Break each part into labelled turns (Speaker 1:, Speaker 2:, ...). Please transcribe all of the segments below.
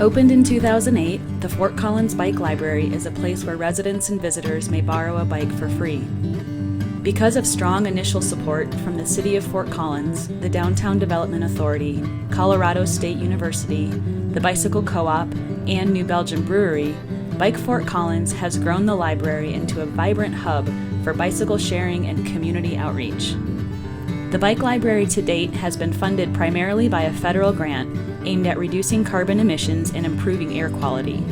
Speaker 1: Opened in 2008, the Fort Collins Bike Library is a place where residents and visitors may borrow a bike for free. Because of strong initial support from the City of Fort Collins, the Downtown Development Authority, Colorado State University, the Bicycle Co-op, and New Belgium Brewery, Bike Fort Collins has grown the library into a vibrant hub for bicycle sharing and community outreach. The Bike Library to date has been funded primarily by a federal grant aimed at reducing carbon emissions and improving air quality.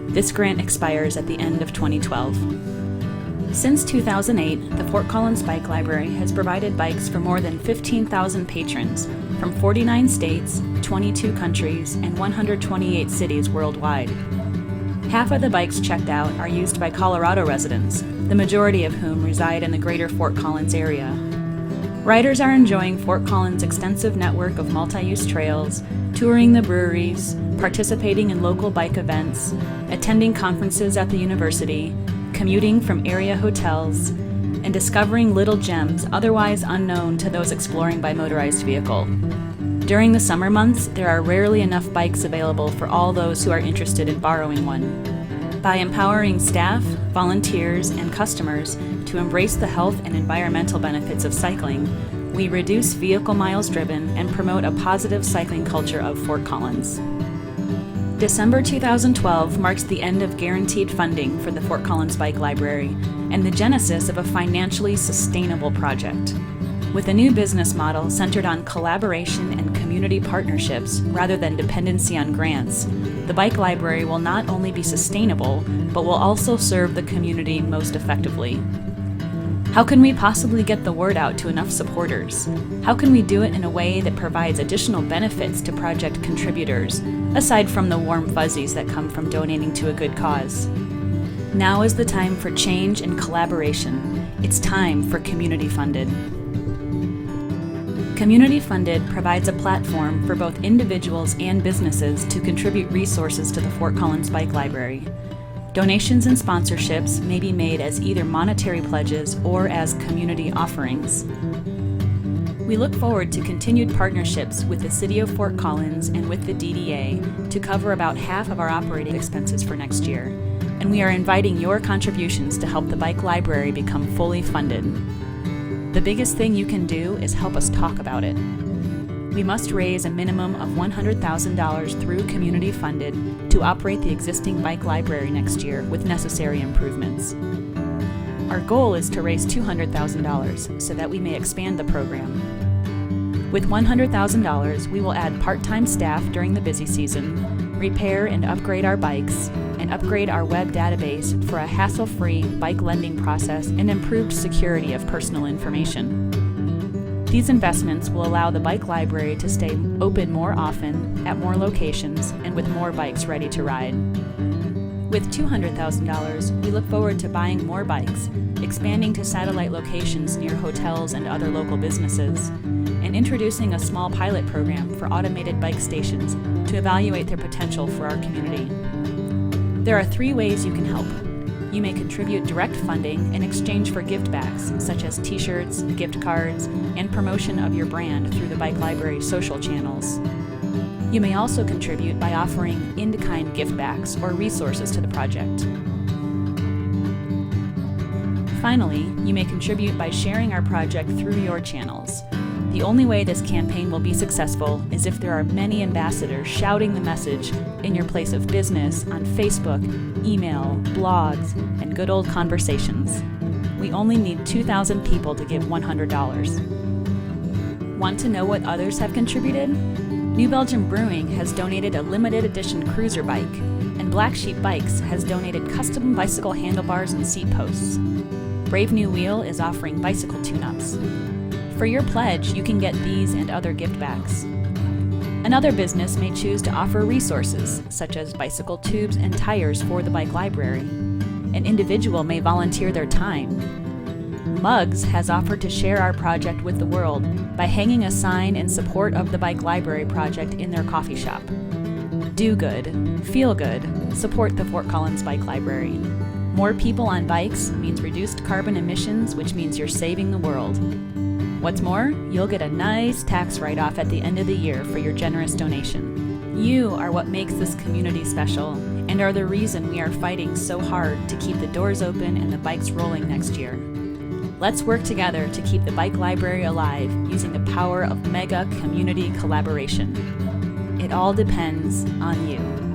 Speaker 1: This grant expires at the end of 2012. Since 2008, the Fort Collins Bike Library has provided bikes for more than 15,000 patrons from 49 states, 22 countries, and 128 cities worldwide. Half of the bikes checked out are used by Colorado residents, the majority of whom reside in the greater Fort Collins area. Riders are enjoying Fort Collins' extensive network of multi-use trails, touring the breweries, participating in local bike events, attending conferences at the university, commuting from area hotels, and discovering little gems otherwise unknown to those exploring by motorized vehicle. During the summer months, there are rarely enough bikes available for all those who are interested in borrowing one. By empowering staff, volunteers, and customers to embrace the health and environmental benefits of cycling, we reduce vehicle miles driven and promote a positive cycling culture of Fort Collins. December 2012 marks the end of guaranteed funding for the Fort Collins Bike Library and the genesis of a financially sustainable project. With a new business model centered on collaboration and community partnerships rather than dependency on grants, the Bike Library will not only be sustainable, but will also serve the community most effectively. How can we possibly get the word out to enough supporters? How can we do it in a way that provides additional benefits to project contributors, aside from the warm fuzzies that come from donating to a good cause? Now is the time for change and collaboration. It's time for community funded. Community funded provides a platform for both individuals and businesses to contribute resources to the Fort Collins Bike Library. Donations and sponsorships may be made as either monetary pledges or as community offerings. We look forward to continued partnerships with the City of Fort Collins and with the DDA to cover about half of our operating expenses for next year, and we are inviting your contributions to help the Bike Library become fully funded. The biggest thing you can do is help us talk about it. We must raise a minimum of $100,000 through community funded to operate the existing bike library next year with necessary improvements. Our goal is to raise $200,000 so that we may expand the program. With $100,000, we will add part-time staff during the busy season, repair and upgrade our bikes, and upgrade our web database for a hassle-free bike lending process and improved security of personal information. These investments will allow the bike library to stay open more often, at more locations, and with more bikes ready to ride. With $200,000, we look forward to buying more bikes, expanding to satellite locations near hotels and other local businesses, and introducing a small pilot program for automated bike stations to evaluate their potential for our community. There are 3 ways you can help. You may contribute direct funding in exchange for giftbacks, such as t-shirts, gift cards, and promotion of your brand through the Bike Library social channels. You may also contribute by offering in-kind giftbacks or resources to the project. Finally, you may contribute by sharing our project through your channels. The only way this campaign will be successful is if there are many ambassadors shouting the message in your place of business on Facebook, email, blogs, and good old conversations. We only need 2,000 people to give $100. Want to know what others have contributed? New Belgium Brewing has donated a limited edition cruiser bike, and Black Sheep Bikes has donated custom bicycle handlebars and seat posts. Brave New Wheel is offering bicycle tune-ups. For your pledge, you can get these and other giftbacks. Another business may choose to offer resources, such as bicycle tubes and tires for the Bike Library. An individual may volunteer their time. Mugs has offered to share our project with the world by hanging a sign in support of the Bike Library project in their coffee shop. Do good, feel good, support the Fort Collins Bike Library. More people on bikes means reduced carbon emissions, which means you're saving the world. What's more, you'll get a nice tax write-off at the end of the year for your generous donation. You are what makes this community special and are the reason we are fighting so hard to keep the doors open and the bikes rolling next year. Let's work together to keep the bike library alive using the power of mega community collaboration. It all depends on you.